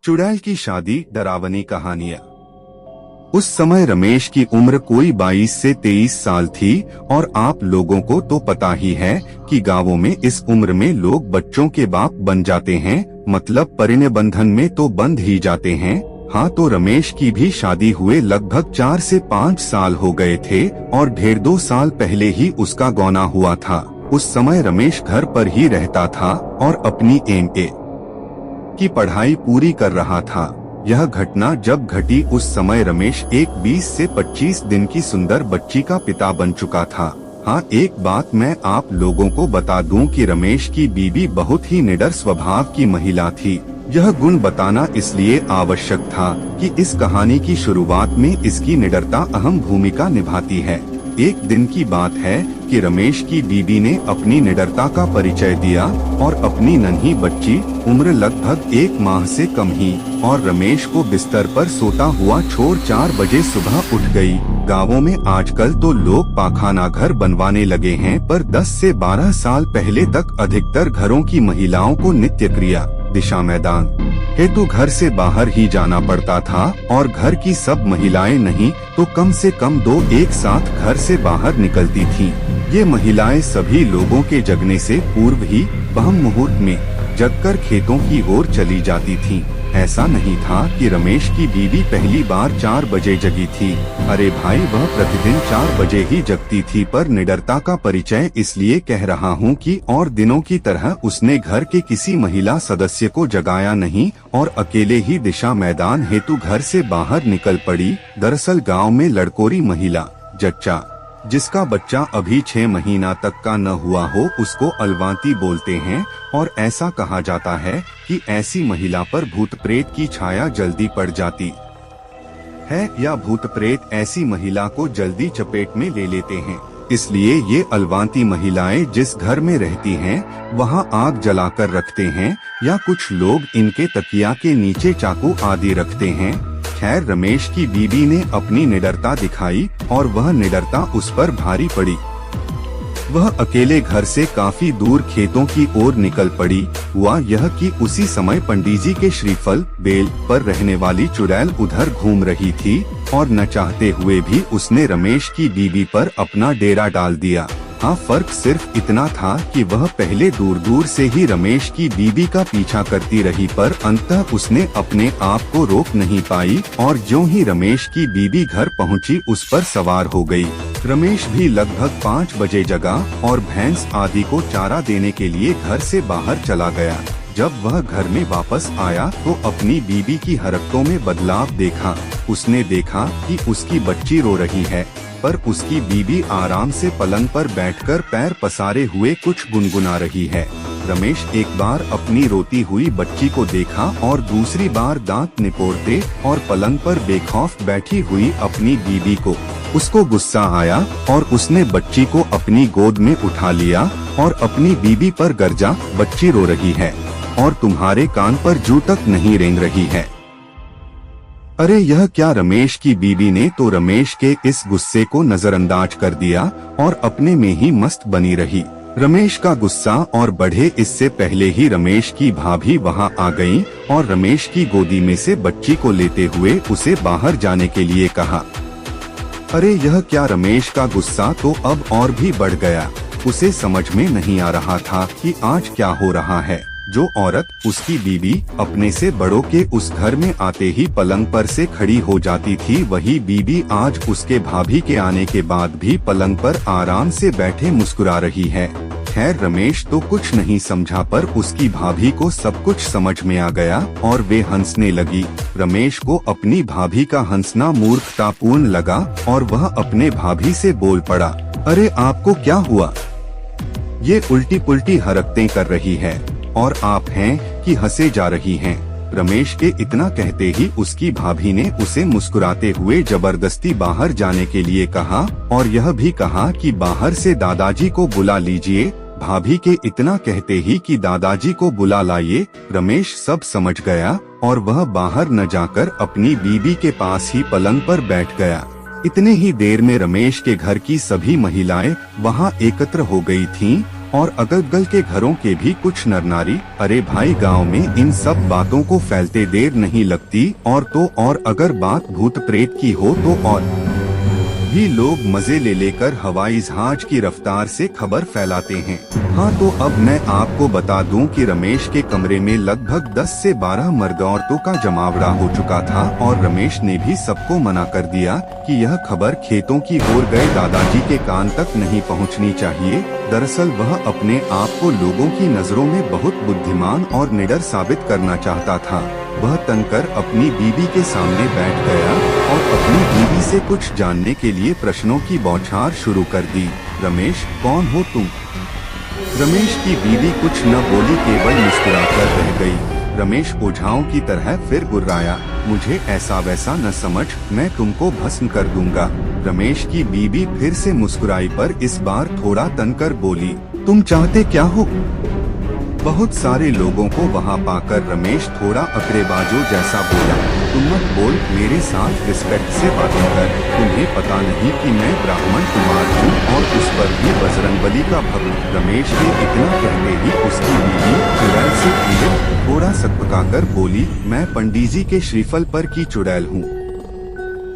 चुड़ैल की शादी, डरावनी कहानियां। उस समय रमेश की उम्र कोई 22 से 23 साल थी और आप लोगों को तो पता ही है कि गांवों में इस उम्र में लोग बच्चों के बाप बन जाते हैं, मतलब परिणय बंधन में तो बंध ही जाते हैं। हाँ, तो रमेश की भी शादी हुए लगभग 4 से 5 साल हो गए थे और 1.5-2 साल पहले ही उसका गौना हुआ था। उस समय रमेश घर पर ही रहता था और अपनी एमए की पढ़ाई पूरी कर रहा था। यह घटना जब घटी उस समय रमेश एक 20 से 25 दिन की सुंदर बच्ची का पिता बन चुका था। हाँ, एक बात मैं आप लोगों को बता दूं कि रमेश की बीवी बहुत ही निडर स्वभाव की महिला थी। यह गुण बताना इसलिए आवश्यक था कि इस कहानी की शुरुआत में इसकी निडरता अहम भूमिका निभाती है। एक दिन की बात है कि रमेश की बीवी ने अपनी निडरता का परिचय दिया और अपनी नन्ही बच्ची, उम्र लगभग 1 माह से कम ही, और रमेश को बिस्तर पर सोता हुआ छोड़ 4 बजे सुबह उठ गई। गांवों में आजकल तो लोग पाखाना घर बनवाने लगे हैं, पर 10 से 12 साल पहले तक अधिकतर घरों की महिलाओं को नित्य क्रिया, दिशा मैदान हेतु घर से बाहर ही जाना पड़ता था और घर की सब महिलाएं नहीं तो कम से कम 2 एक साथ घर से बाहर निकलती थीं। ये महिलाएं सभी लोगों के जगने से पूर्व ही ब्रह्म मुहूर्त में जगकर खेतों की ओर चली जाती थीं। ऐसा नहीं था कि रमेश की बीवी पहली बार 4 बजे जगी थी। अरे भाई, वह प्रतिदिन 4 बजे ही जगती थी, पर निडरता का परिचय इसलिए कह रहा हूँ कि और दिनों की तरह उसने घर के किसी महिला सदस्य को जगाया नहीं और अकेले ही दिशा मैदान हेतु घर से बाहर निकल पड़ी। दरअसल गांव में लड़कोरी महिला, जच्चा, जिसका बच्चा अभी 6 महीना तक का न हुआ हो, उसको अलवांती बोलते हैं और ऐसा कहा जाता है कि ऐसी महिला पर भूत प्रेत की छाया जल्दी पड़ जाती है या भूत प्रेत ऐसी महिला को जल्दी चपेट में ले लेते हैं। इसलिए ये अलवांती महिलाएं जिस घर में रहती हैं, वहां आग जलाकर रखते हैं या कुछ लोग इनके तकिया के नीचे चाकू आदि रखते हैं। खैर, रमेश की बीवी ने अपनी निडरता दिखाई और वह निडरता उस पर भारी पड़ी। वह अकेले घर से काफी दूर खेतों की ओर निकल पड़ी। हुआ यह कि उसी समय पंडित जी के श्रीफल बेल पर रहने वाली चुड़ैल उधर घूम रही थी और न चाहते हुए भी उसने रमेश की बीवी पर अपना डेरा डाल दिया। हाँ, फर्क सिर्फ इतना था कि वह पहले दूर दूर से ही रमेश की बीवी का पीछा करती रही, पर अंततः उसने अपने आप को रोक नहीं पाई और ज्यों ही रमेश की बीवी घर पहुंची, उस पर सवार हो गई। रमेश भी लगभग 5 बजे जगा और भैंस आदि को चारा देने के लिए घर से बाहर चला गया। जब वह घर में वापस आया तो अपनी बीवी की हरकतों में बदलाव देखा। उसने देखा कि उसकी बच्ची रो रही है, पर उसकी बीवी आराम से पलंग पर बैठकर पैर पसारे हुए कुछ गुनगुना रही है। रमेश एक बार अपनी रोती हुई बच्ची को देखा और दूसरी बार दांत निपोड़ते और पलंग पर बेखौफ बैठी हुई अपनी बीवी को। उसको गुस्सा आया और उसने बच्ची को अपनी गोद में उठा लिया और अपनी बीवी पर गरजा, बच्ची रो रही है और तुम्हारे कान पर जू तक नहीं रेंग रही है। अरे यह क्या! रमेश की बीवी ने तो रमेश के इस गुस्से को नजरअंदाज कर दिया और अपने में ही मस्त बनी रही। रमेश का गुस्सा और बढ़े इससे पहले ही रमेश की भाभी वहां आ गईं और रमेश की गोदी में से बच्ची को लेते हुए उसे बाहर जाने के लिए कहा। अरे यह क्या! रमेश का गुस्सा तो अब और भी बढ़ गया। उसे समझ में नहीं आ रहा था कि आज क्या हो रहा है। जो औरत, उसकी बीवी, अपने से बड़ों के उस घर में आते ही पलंग पर से खड़ी हो जाती थी, वही बीवी आज उसके भाभी के आने के बाद भी पलंग पर आराम से बैठे मुस्कुरा रही है। खैर, रमेश तो कुछ नहीं समझा, पर उसकी भाभी को सब कुछ समझ में आ गया और वे हंसने लगी। रमेश को अपनी भाभी का हंसना मूर्खतापूर्ण लगा और वह अपने भाभी से बोल पड़ा, अरे आपको क्या हुआ? ये उल्टी पुल्टी हरकतें कर रही है और आप हैं कि हंसे जा रही हैं। रमेश के इतना कहते ही उसकी भाभी ने उसे मुस्कुराते हुए जबरदस्ती बाहर जाने के लिए कहा और यह भी कहा कि बाहर से दादाजी को बुला लीजिए। भाभी के इतना कहते ही कि दादाजी को बुला लाइए, रमेश सब समझ गया और वह बाहर न जाकर अपनी बीवी के पास ही पलंग पर बैठ गया। इतने ही देर में रमेश के घर की सभी महिलाएं वहां एकत्र हो गई थीं और अगल-बगल के घरों के भी कुछ नर नारी। अरे भाई, गांव में इन सब बातों को फैलते देर नहीं लगती, और अगर बात भूत प्रेत की हो तो और भी लोग मजे ले लेकर हवाई जहाज की रफ्तार से खबर फैलाते हैं। हाँ, तो अब मैं आपको बता दूं कि रमेश के कमरे में लगभग 10 से 12 मर्द औरतों का जमावड़ा हो चुका था और रमेश ने भी सबको मना कर दिया कि यह खबर खेतों की ओर गए दादाजी के कान तक नहीं पहुंचनी चाहिए। दरअसल वह अपने आप को लोगों की नजरों में बहुत बुद्धिमान और निडर साबित करना चाहता था। वह तनकर अपनी बीवी के सामने बैठ गया और अपनी बीवी से कुछ जानने के लिए प्रश्नों की बौछार शुरू कर दी। रमेश, कौन हो तुम? रमेश की बीवी कुछ न बोली, केवल मुस्कुराकर रह गई। रमेश ओझाओं की तरह फिर गुर्राया, मुझे ऐसा वैसा न समझ, मैं तुमको भस्म कर दूंगा। रमेश की बीवी फिर से मुस्कुराई, पर इस बार थोड़ा तनकर बोली, तुम चाहते क्या हो? बहुत सारे लोगों को वहाँ पाकर रमेश थोड़ा अकड़ेबाजों जैसा बोला, तुम मत बोल, मेरे साथ रिस्पेक्ट से बातें कर। तुम्हें पता नहीं कि मैं ब्राह्मण कुमार हूँ और उस पर भी बजरंगबली का भक्त। रमेश ने इतना कहते ही उसकी बीवी चुड़ैल से पीड़ित थोड़ा सकपकाकर बोली, मैं पंडित जी के श्रीफल पर की चुड़ैल हूँ।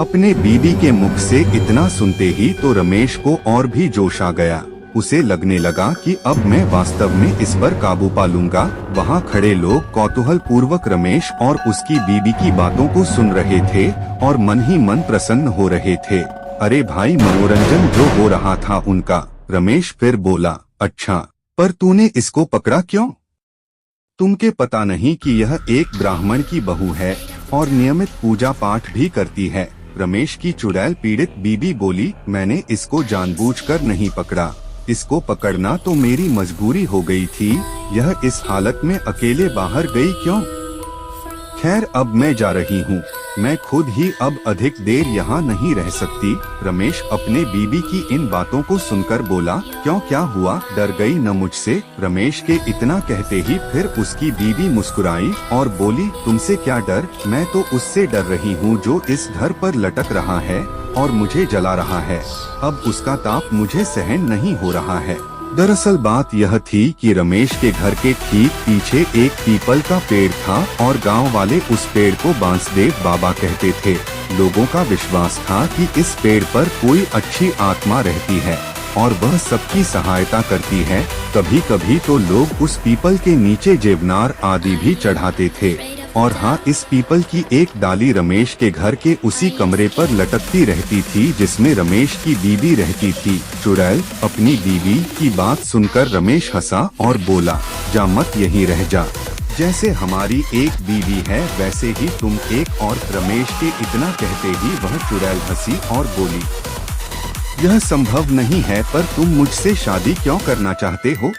अपने बीवी के मुख से इतना सुनते ही तो रमेश को और भी जोश आ गया। उसे लगने लगा कि अब मैं वास्तव में इस पर काबू पा लूंगा। वहाँ खड़े लोग कौतूहल पूर्वक रमेश और उसकी बीवी की बातों को सुन रहे थे और मन ही मन प्रसन्न हो रहे थे। अरे भाई, मनोरंजन जो हो रहा था उनका। रमेश फिर बोला, अच्छा, पर तूने इसको पकड़ा क्यों? तुमके पता नहीं कि यह एक ब्राह्मण की बहू है और नियमित पूजा पाठ भी करती है। रमेश की चुड़ैल पीड़ित बीवी बोली, मैंने इसको जानबूझकर नहीं पकड़ा, इसको पकड़ना तो मेरी मजबूरी हो गई थी। यह इस हालत में अकेले बाहर गई क्यों? खैर, अब मैं जा रही हूँ, मैं खुद ही अब अधिक देर यहाँ नहीं रह सकती। रमेश अपने बीवी की इन बातों को सुनकर बोला, क्यों, क्या हुआ, डर गई न मुझसे? रमेश के इतना कहते ही फिर उसकी बीवी मुस्कुराई और बोली, तुमसे क्या डर? मैं तो उससे डर रही हूँ जो इस घर पर लटक रहा है और मुझे जला रहा है। अब उसका ताप मुझे सहन नहीं हो रहा है। दरअसल बात यह थी कि रमेश के घर के ठीक पीछे एक पीपल का पेड़ था और गांव वाले उस पेड़ को बांसदेव बाबा कहते थे। लोगों का विश्वास था कि इस पेड़ पर कोई अच्छी आत्मा रहती है और वह सबकी सहायता करती है। कभी कभी तो लोग उस पीपल के नीचे जेवनार आदि भी चढ़ाते थे। और हाँ, इस पीपल की एक डाली रमेश के घर के उसी कमरे पर लटकती रहती थी जिसमें रमेश की बीवी रहती थी। चुड़ैल, अपनी बीवी की बात सुनकर रमेश हंसा और बोला, जा मत, यहीं रह जा। जैसे हमारी एक बीवी है वैसे ही तुम एक और। रमेश के इतना कहते ही वह चुड़ैल हंसी और बोली, यह संभव नहीं है, पर तुम मुझसे शादी क्यों करना चाहते हो?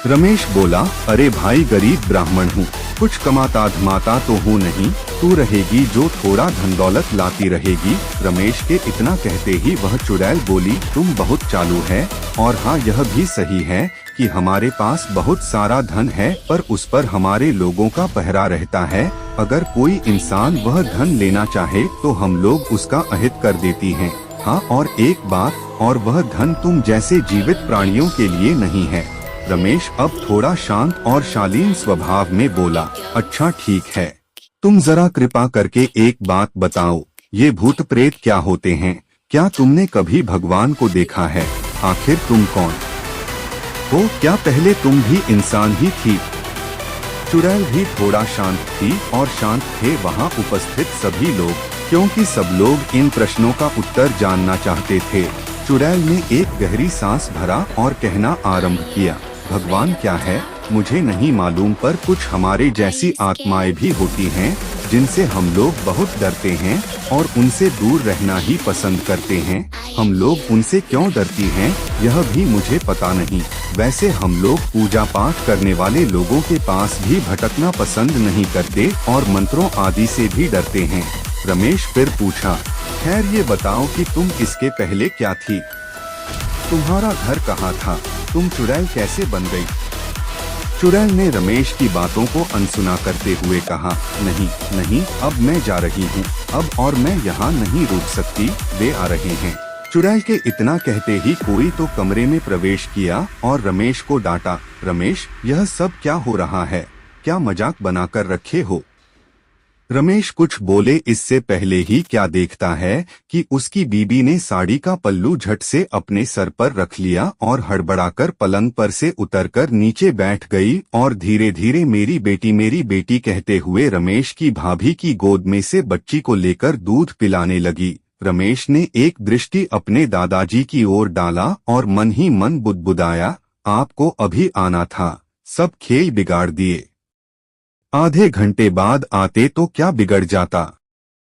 रमेश बोला, अरे भाई, गरीब ब्राह्मण हूँ, कुछ कमाता धमाता तो हूँ नहीं, तू रहेगी जो थोड़ा धन दौलत लाती रहेगी। रमेश के इतना कहते ही वह चुड़ैल बोली, तुम बहुत चालू है, और हाँ, यह भी सही है कि हमारे पास बहुत सारा धन है, पर उस पर हमारे लोगों का पहरा रहता है। अगर कोई इंसान वह धन लेना चाहे तो हम लोग उसका अहित कर देती हैं। हाँ, और एक बात, और वह धन तुम जैसे जीवित प्राणियों के लिए नहीं है। रमेश अब थोड़ा शांत और शालीन स्वभाव में बोला, अच्छा ठीक है, तुम जरा कृपा करके एक बात बताओ, ये भूत प्रेत क्या होते हैं? क्या तुमने कभी भगवान को देखा है? आखिर तुम कौन हो? क्या पहले तुम भी इंसान ही थी? चुड़ैल भी थोड़ा शांत थी और शांत थे वहाँ उपस्थित सभी लोग, क्योंकि सब लोग इन प्रश्नों का उत्तर जानना चाहते थे। चुड़ैल ने एक गहरी सांस भरा और कहना आरंभ किया, भगवान क्या है मुझे नहीं मालूम, पर कुछ हमारे जैसी आत्माएं भी होती हैं जिनसे हम लोग बहुत डरते हैं और उनसे दूर रहना ही पसंद करते हैं। हम लोग उनसे क्यों डरती हैं यह भी मुझे पता नहीं। वैसे हम लोग पूजा पाठ करने वाले लोगों के पास भी भटकना पसंद नहीं करते और मंत्रों आदि से भी डरते हैं। रमेश फिर पूछा, खैर ये बताओ कि तुम इसके पहले क्या थी? तुम्हारा घर कहाँ था? तुम चुड़ैल कैसे बन गई? चुड़ैल ने रमेश की बातों को अनसुना करते हुए कहा, नहीं नहीं, अब मैं जा रही हूँ, अब और मैं यहाँ नहीं रुक सकती, वे आ रहे हैं। चुड़ैल के इतना कहते ही कोई तो कमरे में प्रवेश किया और रमेश को डांटा। रमेश, यह सब क्या हो रहा है? क्या मजाक बनाकर रखे हो? रमेश कुछ बोले इससे पहले ही क्या देखता है कि उसकी बीबी ने साड़ी का पल्लू झट से अपने सर पर रख लिया और हड़बड़ाकर पलंग पर से उतरकर नीचे बैठ गई और धीरे धीरे मेरी बेटी कहते हुए रमेश की भाभी की गोद में से बच्ची को लेकर दूध पिलाने लगी। रमेश ने एक दृष्टि अपने दादाजी की ओर डाला और मन ही मन बुदबुदाया, आपको अभी आना था, सब खेल बिगाड़ दिए। आधे घंटे बाद आते तो क्या बिगड़ जाता।